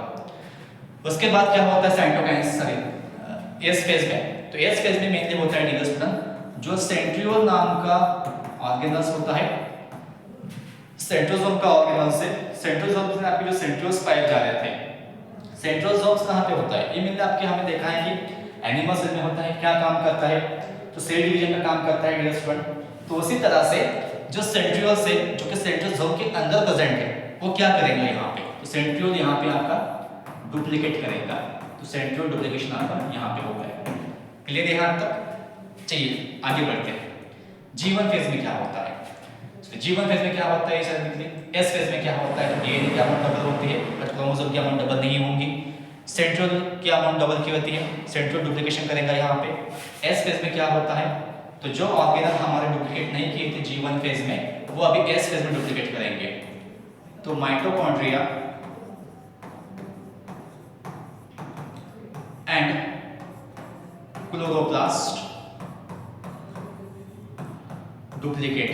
उसके बाद क्या होता है? साइटोकाइनेसिस, सॉरी एस फेज में। तो एस फेज में मेनली होता है डियर स्टूडेंट जो सेंट्रियोल नाम का ऑर्गेनल्स होता है, सेंट्रोसोम का ऑर्गेनल्स है। सेंट्रोसोम में आपके जो सेंट्रियोल्स पाए जा रहे थे, सेंट्रोसोम्स कहाँ पे होता है? ये मैंने आपके हमें देखा है कि एनिमल सेल में होता है। क्या काम करता है? तो सेल डिवीजन का काम करता है डियर स्टूडेंट। तो उसी तरह से जो सेंट्रियोल्स है, जो कि सेंट्रोसोम के अंदर प्रेजेंट है, वो क्या करेंगे? यहाँ पे तो सेंट्रियोल यहाँ पे आपका डुप्लीकेट करेगा, तो सेंट्रियोल डुप्लीकेशन आपका यहाँ पे हो गया। क्लियर है यहाँ तक? चलिए आगे बढ़ते हैं। G1 फेज में क्या होता है? तो G1 फेज में क्या होता है सर? S फेज में क्या होता है? डीएनए की अमाउंट डबल होती है बट क्रोमोसोम की अमाउंट डबल नहीं होंगी। सेंट्रियोल की अमाउंट डबल की होती है, सेंट्रियोल डुप्लीकेशन करेगा यहाँ पे। S फेज में क्या होता है? तो जो ऑर्गेनल हमारे डुप्लीकेट नहीं किए थे G1 फेज में, वो अभी S फेज में डुप्लीकेट करेंगे। तो mitochondria and chloroplast duplicate,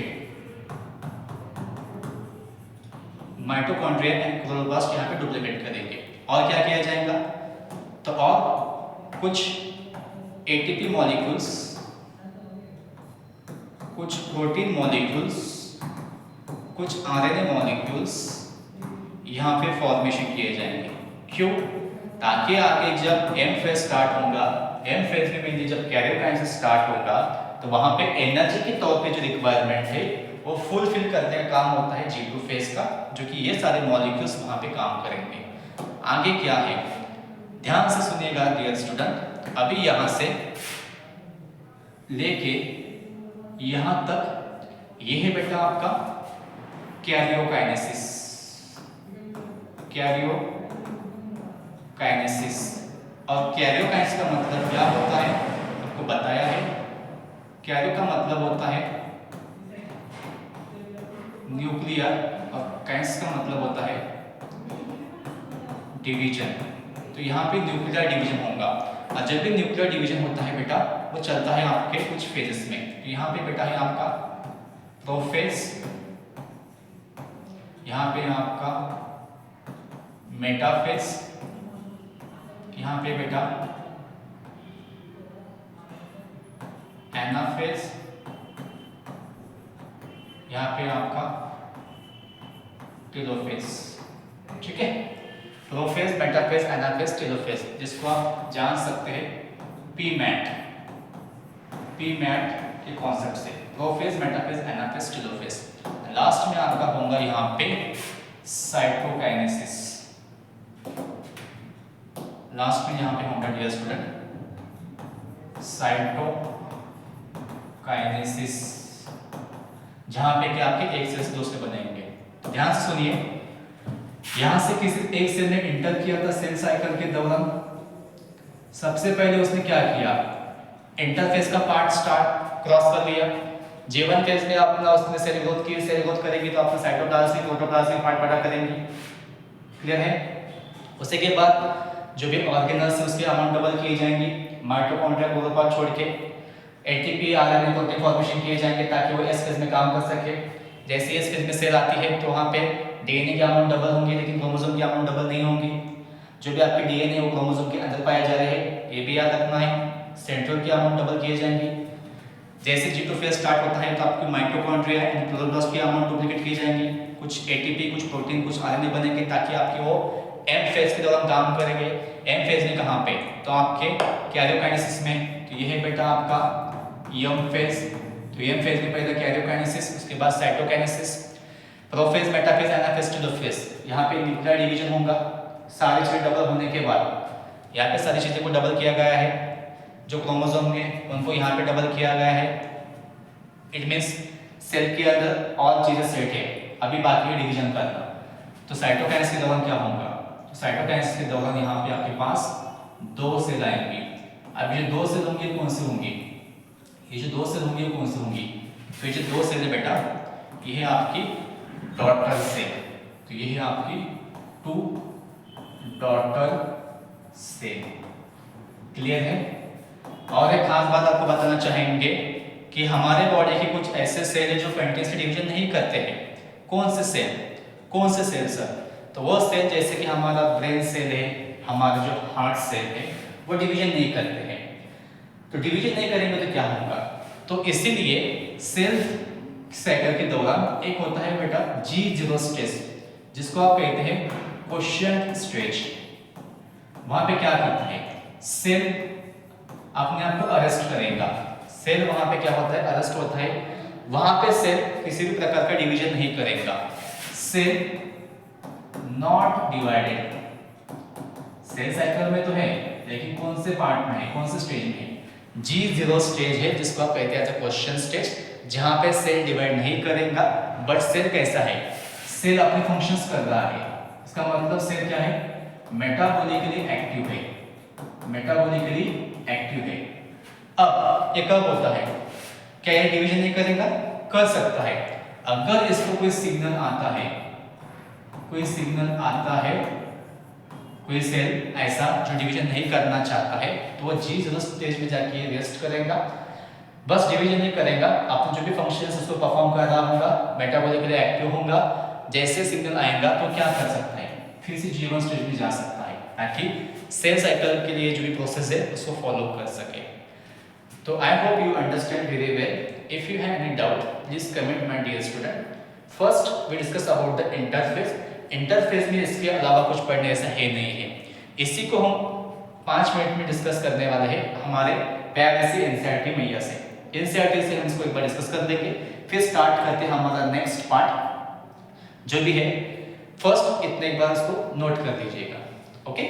mitochondria and chloroplast यहाँ पे डुप्लीकेट करेंगे। और क्या किया जाएगा? तो और कुछ एटीपी मॉलिक्यूल्स, कुछ प्रोटीन मॉलिक्यूल्स, कुछ आरएनए मॉलिक्यूल्स यहाँ पे फॉर्मेशन किए जाएंगे। क्यों? ताकि आगे जब एम फेज स्टार्ट होगा, एम फेज में मेनली जब कैरियोकाइनेसिस स्टार्ट होगा, तो वहां पे एनर्जी के तौर पे जो रिक्वायरमेंट है वो फुलफिल करने का काम होता है G2 फेज का, जो कि ये सारे मॉलिक्यूल्स वहां पे काम करेंगे। आगे क्या है, ध्यान से सुनिएगा डियर स्टूडेंट। अभी यहां से लेके यहां तक ये है बेटा आपका कैरियोकाइनेसिस, कैरियोकाइनेसिस। और कैरियोकाइनेसिस का मतलब क्या होता है आपको बताया है। कैरियो का मतलब होता है न्यूक्लियर और काइनेसिस का मतलब होता है डिवीजन। तो यहाँ पे न्यूक्लियर डिवीजन होगा, और जब भी न्यूक्लियर डिवीजन होता है बेटा वो चलता है आपके कुछ फेजेस में। तो यहाँ पे बेटा है आपका प्रोफेज, यहाँ पे आपका मेटाफेज, यहाँ पे बेटा एनाफेज, यहाँ पे आपका टेलोफेज। ठीक है, प्रोफेज, मेटाफेज, एनाफेज, टेलोफेज, जिसको आप जान सकते हैं पीमैट के कॉन्सेप्ट से। Prophase, metaphase, anaphase, telophase. Last में आपका होगा यहाँ पे साइटोकाइनेसिस। लास्ट में यहाँ पे होगा डियर स्टूडेंट साइटोकाइनेसिस, जहां पे कि आपके एक सेल से दो सेल बनेंगे। तो ध्यान से सुनिए, यहां से किसी एक सेल ने इंटर किया था सेल साइकिल के दौरान। सबसे पहले उसने क्या किया, इंटरफेस का पार्ट स्टार्ट क्रॉस कर लिया। G1 फेज में अपना उसने सेल ग्रोथ की, सेल ग्रोथ करेगी तो अपना साइटोप्लाज्म प्रोटोप्लाज्म पार्ट पैदा करेंगी। क्लियर है? उसी के बाद जो भी ऑर्गेनल्स है उसकी अमाउंट डबल की जाएंगी, माइटोकॉन्ड्रिया क्लोरोप्लास्ट छोड़ के। एटीपी आरएनए प्रोटीन फॉर्मेशन किए जाएंगे ताकि वो एस फेज में काम कर सके। जैसे एस फेज में सेल आती है तो वहाँ पे डीएनए की अमाउंट डबल होंगी, लेकिन क्रोमोसोम की अमाउंट डबल नहीं होंगी। जो भी आपके डीएनए वो क्रोमोसोम के अंदर पाए जा रहे हैं, ये भी याद रखना है। सेंट्रियोल की अमाउंट डबल किए जाएंगी। जैसे G2 फेज स्टार्ट होता है तो आपकी माइटोकॉन्ड्रिया एंड क्लोरोप्लास्ट की अमाउंट डुप्लीकेट की जाएंगी। कुछ एटीपी, कुछ प्रोटीन, कुछ आरएनए बनेंगे ताकि आपके वो एम फेज के दौरान काम करेंगे। एम फेज में कहाँ पे, तो आपके कैरियोकाइनेसिस में। तो ये है बेटा आपका एम फेज। तो एम फेज में पहले कैरियोकाइनेसिस, उसके बाद cytokinesis, prophase, metaphase, anaphase, telophase. यहाँ पे न्यूक्लियर डिवीजन होगा। सारी चीजें डबल होने के बाद यहाँ पे सारी चीजें को डबल किया गया है। जो क्रोमोसोम है उनको यहाँ पे डबल किया गया है। इट मीन्स सेल के अंदर और चीजें सेट है, अभी बाकी है डिवीजन करना। तो साइटोकाइनेसिस के दौरान क्या होगा, तो साइटोकाइनेसिस के दौरान यहाँ पे आपके पास दो सेल आएंगी। अब ये दो सेल होंगी कौन सी होंगी, ये जो दो सेल होंगी वो कौन सी होंगी, तो ये जो दो सेल है बेटा ये है आपकी डॉटर सेल। तो ये है आपकी टू डॉटर सेल। क्लियर है? और एक खास बात आपको बताना चाहेंगे कि हमारे बॉडी के कुछ ऐसे सेल है जो कंटिन्यूअसली डिवीजन नहीं करते हैं। कौन से सेल, कौन से सेल सर, तो वो सेल जैसे कि हमारा ब्रेन सेल है, हमारा जो हार्ट सेल है, वो डिवीजन नहीं करते हैं। तो डिवीजन नहीं करेंगे तो क्या होगा, तो इसीलिए सेल साइकिल के दौरान एक होता है बेटा G0 स्टेज, जिसको आप कहते हैं क्वोशिएंट स्टेज। वहां पे क्या करता है, सेल अपने आप को अरेस्ट करेगा। सेल वहां पे क्या होता है, अरेस्ट होता है। वहां पे सेल किसी भी प्रकार का डिवीजन नहीं करेगा। Cell not divided. Cell cycle में तो है, लेकिन कौन से पार्ट में है, कौन से स्टेज में है? G0 स्टेज है, जिसको आप कहते हैं क्वेश्चन स्टेज, जहां पे सेल डिवाइड नहीं करेगा। बट सेल कैसा है? सेल अपने फंक्शंस कर रहा है। इसका मतलब सेल क्या है? मेटाबॉलिकली एक्टिव है, मेटाबॉलिकली एक्टिव है। अब ये कब होता है? क्या ये डिवीजन नहीं करेगा? कर सकता है। अगर इसको कोई सिग्नल आता है, कोई सिग्नल आता है, कोई सेल ऐसा जो डिवीजन नहीं करना चाहता है, तो वो G0 स्टेज में जाके रेस्ट करेगा, बस डिवीजन नहीं करेगा। आप जो भी फंक्शंस उसको परफॉर्म कर रहा होगा, मेटाबॉलिकली एक्टिव होगा। जैसे सिग्नल आएगा तो क्या कर सकता है? फिर से G1 स्टेज में जा सकता है, ताकि सेल साइकिल के लिए जो भी प्रोसेस है उसको फॉलो कर सके। तो I hope you understand very well. If you have any doubt, please comment my dear student. First we discuss about the interphase. Interphase में इसके अलावा कुछ पढ़ने ऐसा है नहीं है। इसी को हम 5 मिनट में डिस्कस करने वाले हैं हमारे प्यारे से एनसीईआरटी मैया से। एनसीईआरटी से हम इसको एक बार डिस्कस कर देंगे, फिर स्टार्ट करते हैं हमारा नेक्स्ट पार्ट जो भी है। फर्स्ट इतने एक बार इसको नोट कर दीजिएगा, ओके।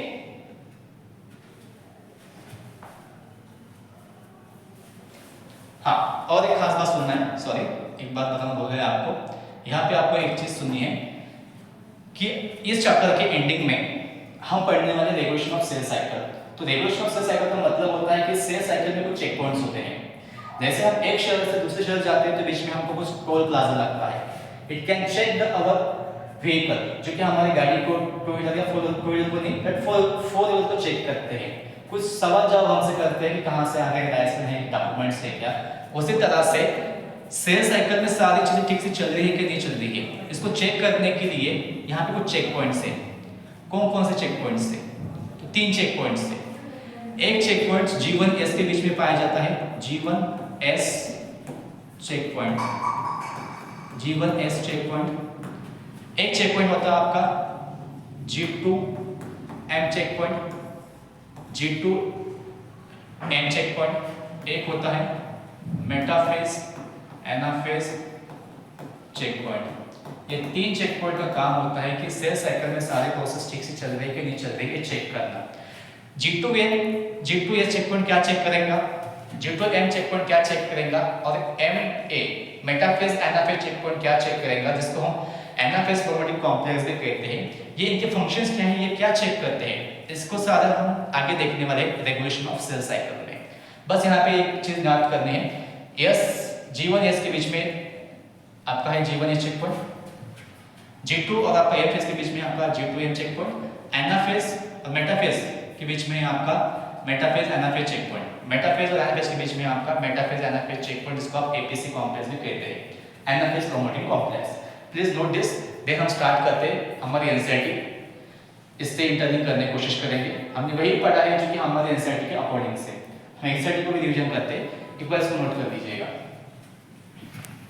हाँ, और एक खास बात सुनना है, सॉरी एक बात बताना भूल गया आपको। यहाँ पे आपको एक चीज सुननी है कि इस चैप्टर के एंडिंग में हम पढ़ने वाले रेगुलेशन ऑफ सेल साइकिल। तो रेगुलेशन ऑफ सेल साइकिल का मतलब होता है कि सेल साइकिल में कुछ चेक पॉइंट्स होते हैं। जैसे हम एक शहर से दूसरे शहर जाते हैं तो बीच में हमको कुछ टोल प्लाजा लगता है। It can check the our vehicle, जो कि हमारी गाड़ी को, टू व्हीलर या फोर व्हीलर को नहीं बट फोर व्हीलर को चेक करते हैं। कुछ सवाल जवाब हमसे करते हैं कि कहाँ से आ रहे हैं, लाइसेंस है, डॉक्यूमेंट्स है क्या। उसी तरह से सेल साइकिल में सारी चीजें ठीक से चल रही है कि नहीं चल रही है, इसको चेक करने के लिए यहाँ पे कुछ चेक पॉइंट्स हैं। कौन कौन से चेक पॉइंट्स थे? तो 3 चेक पॉइंट्स थे। एक चेक पॉइंट G1S के बीच में पाया जाता है, G1S check point, G1S check point. एक चेक पॉइंट होता है आपका G2M check point, G2M check point. एक होता है मेटाफेज एनाफेज चेक पॉइंट। ये 3 चेक पॉइंट का काम होता है कि सेल साइकिल में सारे प्रोसेस ठीक से चल रही है कि नहीं चल रही है चेक करना। G2S चेक पॉइंट क्या चेक करेगा, G2M चेक पॉइंट क्या चेक करेगा, और MA metaphase anaphase check point क्या चेक करेगा, जिसको हम एनाफेज क्रोमैटिक कॉम्प्लेक्स भी कहते हैं। ये इनके फंक्शंस क्या हैं, ये क्या चेक करते हैं, इसको सारा हम आगे देखने वाले रेगुलेशन ऑफ सेल साइकिल में। बस यहाँ पे एक चीज याद करनी है, G1S के बीच में आपका है G1S चेक पॉइंट, G2 और आपका एफएस के बीच में आपका G2M चेक पॉइंट, एनाफेज और मेटाफेज के बीच में आपका metaphase anaphase check point, metaphase और एनाफेज के बीच में आपका मेटाफेज एनाफेज चेक पॉइंट, जिसको आप एपीसी कॉम्प्लेक्स भी कहते हैं, anaphase chromatic complex. Please note this. Then हम स्टार्ट करते हैं हमारी एनसीईआरटी, इससे इंटरलिंक करने की कोशिश करेंगे। हमने वही पढ़ा है जो कि हमारे एनसीईआरटी के अकॉर्डिंग से। हम एनसीईआरटी को भी रिवीजन करते हैं, एक बार इसको नोट कर दीजिएगा।